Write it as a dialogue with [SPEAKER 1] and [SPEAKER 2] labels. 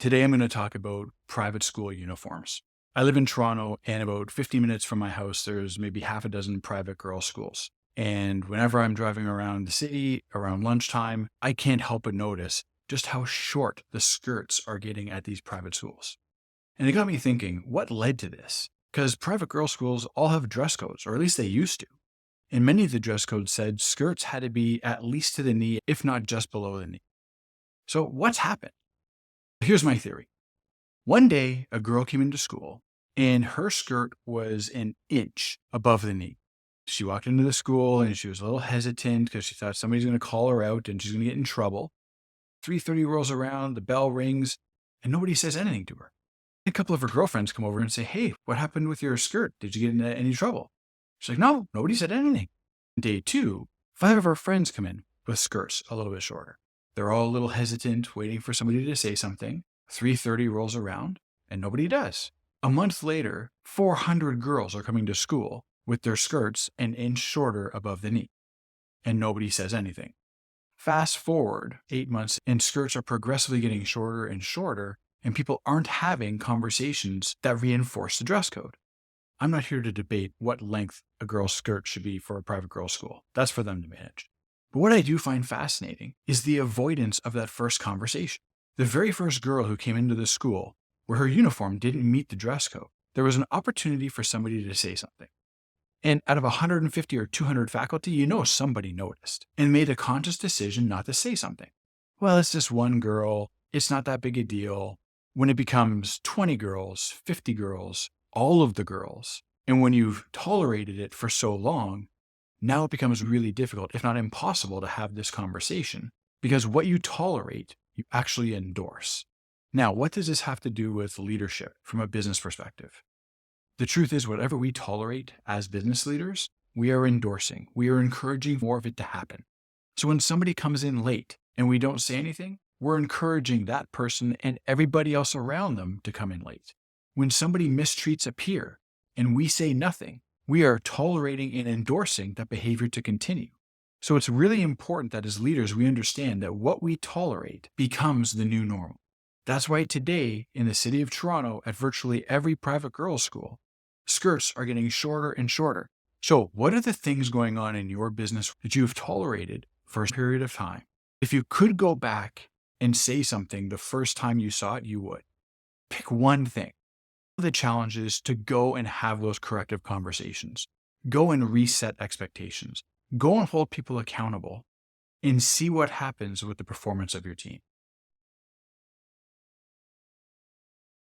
[SPEAKER 1] Today, I'm going to talk about private school uniforms. I live in Toronto, and about 50 minutes from my house, there's maybe half a dozen private girls' schools. And whenever I'm driving around the city around lunchtime, I can't help but notice just how short the skirts are getting at these private schools. And it got me thinking, what led to this? Because private girls' schools all have dress codes, or at least they used to. And many of the dress codes said skirts had to be at least to the knee, if not just below the knee. So, what's happened? Here's my theory. One day, a girl came into school and her skirt was an inch above the knee. She walked into the school and she was a little hesitant because she thought somebody's going to call her out and she's going to get in trouble. 3:30 rolls around, the bell rings, and nobody says anything to her. A couple of her girlfriends come over and say, "Hey, what happened with your skirt? Did you get into any trouble?" She's like, "No, nobody said anything." Day two, five of her friends come in with skirts a little bit shorter. They're all a little hesitant, waiting for somebody to say something. 3:30 rolls around, and nobody does. A month later, 400 girls are coming to school with their skirts an inch shorter above the knee, and nobody says anything. Fast forward 8 months, and skirts are progressively getting shorter and shorter, and people aren't having conversations that reinforce the dress code. I'm not here to debate what length a girl's skirt should be for a private girls' school. That's for them to manage. But what I do find fascinating is the avoidance of that first conversation. The very first girl who came into the school, where her uniform didn't meet the dress code, there was an opportunity for somebody to say something. And out of 150 or 200 faculty, somebody noticed and made a conscious decision not to say something. Well, it's just one girl. It's not that big a deal. When it becomes 20 girls, 50 girls, all of the girls, and when you've tolerated it for so long, now it becomes really difficult, if not impossible, to have this conversation because what you tolerate, you actually endorse. Now, what does this have to do with leadership from a business perspective? The truth is, whatever we tolerate as business leaders, we are endorsing. We are encouraging more of it to happen. So when somebody comes in late and we don't say anything, we're encouraging that person and everybody else around them to come in late. When somebody mistreats a peer and we say nothing, we are tolerating and endorsing that behavior to continue. So it's really important that as leaders, we understand that what we tolerate becomes the new normal. That's why today in the city of Toronto, at virtually every private girls' school, skirts are getting shorter and shorter. So what are the things going on in your business that you've tolerated for a period of time? If you could go back and say something the first time you saw it, you would. Pick one thing. The challenge is to go and have those corrective conversations. Go and reset expectations. Go and hold people accountable and see what happens with the performance of your team.